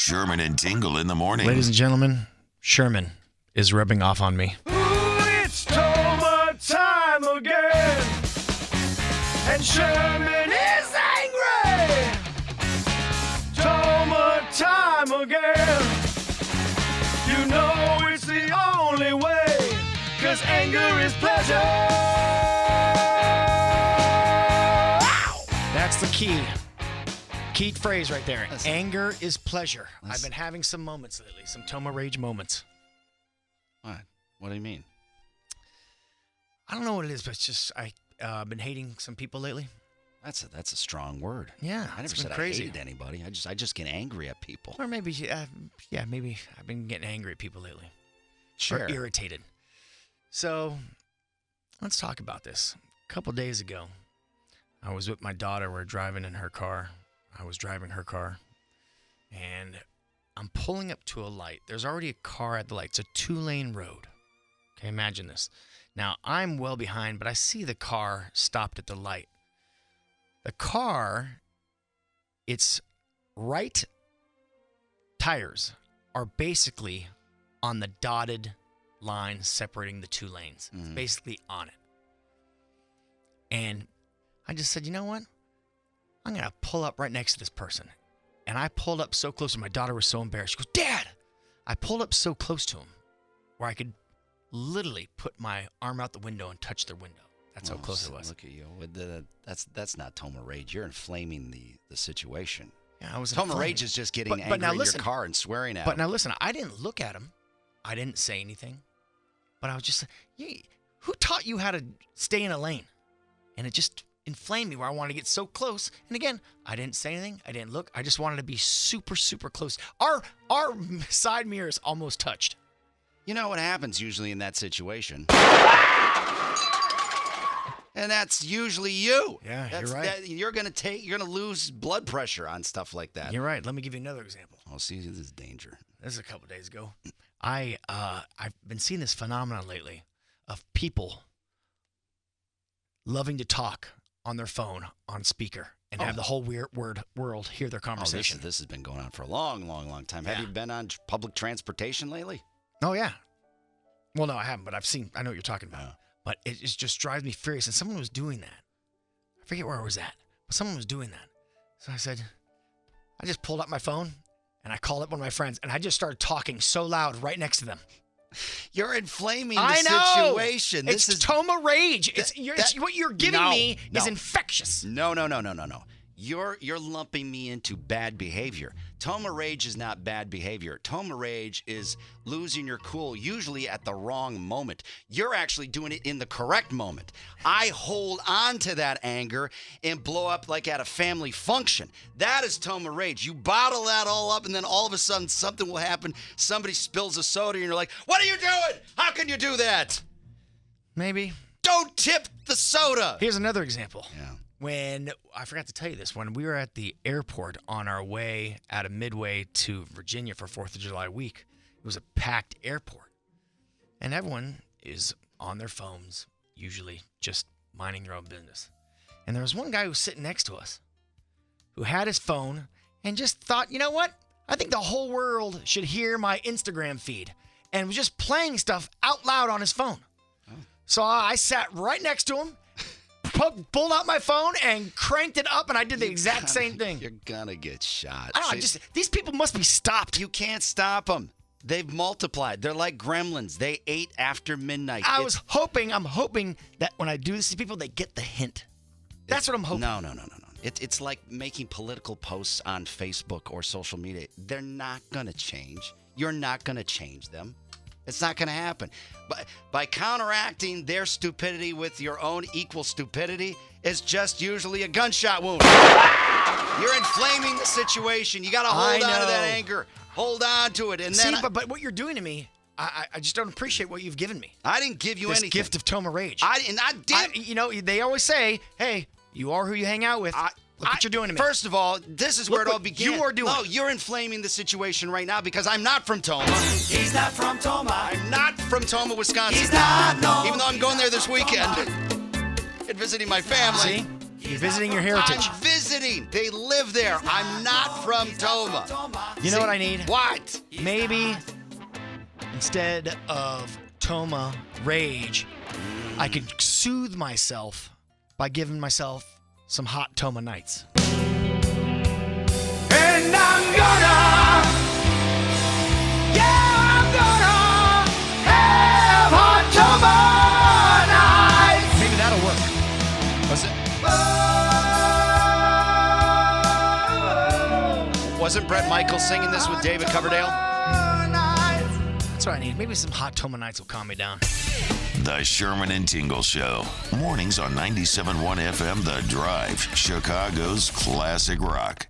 Sherman and Tingle in the morning. Ladies and gentlemen, Sherman is rubbing off on me. Ooh, it's Tomah time again, and Sherman is angry. Tomah time again. You know it's the only way, 'cause anger is pleasure. That's the key phrase right there. Anger is pleasure. I've been having some moments lately, some Tomah rage moments. What? What do you mean? I don't know what it is, but it's just I've been hating some people lately. That's a strong word. Yeah, I never it's been said crazy. I hated anybody. I just get angry at people. Or maybe, maybe I've been getting angry at people lately. Sure. Or irritated. So, let's talk about this. A couple days ago, I was with my daughter. We're driving in her car. I was driving her car. And I'm pulling up to a light. There's already a car at the light. It's a 2-lane road. Okay, imagine this. Now, I'm well behind, but I see the car stopped at the light. The car, its right tires are basically on the dotted line separating the 2 lanes. It's basically on it. And I just said, you know what? I'm going to pull up right next to this person. And I pulled up so close, and my daughter was so embarrassed. She goes, Dad! I pulled up so close to him where I could literally put my arm out the window and touch their window. That's how close it was. Look at you. That's not Tomah rage. You're inflaming the situation. Yeah, I was Tomah inflamed. rage is just getting angry but now in listen, your car and swearing at But him. now listen, I didn't look at him. I didn't say anything. But I was just, who taught you how to stay in a lane? And it just inflamed me where I wanted to get so close. And again, I didn't say anything. I didn't look. I just wanted to be super, super close. Our side mirrors almost touched. You know what happens usually in that situation? And that's usually you. Yeah, you're right. You're gonna lose blood pressure on stuff like that. You're right. Let me give you another example. Oh, see, this is danger. This is a couple days ago. I've been seeing this phenomenon lately of people loving to talk on their phone on speaker and have the whole world hear their conversation. This has been going on for a long, long, long time. Yeah. Have you been on public transportation lately? Oh, yeah. Well, no, I haven't, but I know what you're talking about. Yeah. But it just drives me furious. And someone was doing that. I forget where I was at, but someone was doing that. So I just pulled up my phone and I called up one of my friends and I just started talking so loud right next to them. You're inflaming the I know. situation. It's Tomah rage. What you're giving me is No. infectious. No. You're lumping me into bad behavior. Tomah rage is not bad behavior. Tomah rage is losing your cool, usually at the wrong moment. You're actually doing it in the correct moment. I hold on to that anger and blow up like at a family function. That is Tomah rage. You bottle that all up, and then all of a sudden something will happen. Somebody spills a soda, and you're like, "What are you doing? How can you do that?" Maybe. Don't tip the soda. Here's another example. Yeah. When I forgot to tell you this, when we were at the airport on our way out of Midway to Virginia for 4th of July week, it was a packed airport. And everyone is on their phones, usually just minding their own business. And there was one guy who was sitting next to us who had his phone and just thought, you know what? I think the whole world should hear my Instagram feed, and was just playing stuff out loud on his phone. Oh. So I sat right next to him, pulled out my phone and cranked it up, and I did the exact same thing. You're gonna get shot. I don't know, these people must be stopped. You can't stop them. They've multiplied. They're like gremlins. They ate after midnight. I'm hoping that when I do this to people, they get the hint. That's what I'm hoping. No. It's like making political posts on Facebook or social media. They're not gonna change. You're not gonna change them. It's not going to happen. But by counteracting their stupidity with your own equal stupidity is just usually a gunshot wound. You're inflaming the situation. You got to hold on to that anger. Hold on to it. And then but what you're doing to me, I just don't appreciate what you've given me. I didn't give you this anything. Gift of Tomah rage. I did. They always say, hey, you are who you hang out with. Look what you're doing to me. First of all, this is where it all began. You are doing. No, you're inflaming the situation right now because I'm not from Tomah. He's not from Tomah. I'm not from Tomah, Wisconsin. He's not, no. Even though I'm going there this weekend and visiting my family. See? You're visiting your heritage. I'm visiting visiting. They live there. I'm not from Tomah. You know what I need? What? Maybe instead of Tomah rage, I could soothe myself by giving myself some hot Tomah nights. And I'm gonna have hot Tomah nights. Maybe that'll work. Wasn't Bret Michaels singing this with David Coverdale? That's what I need. Maybe some hot Tomah nights will calm me down. The Sherman and Tingle Show. Mornings on 97.1 FM The Drive, Chicago's classic rock.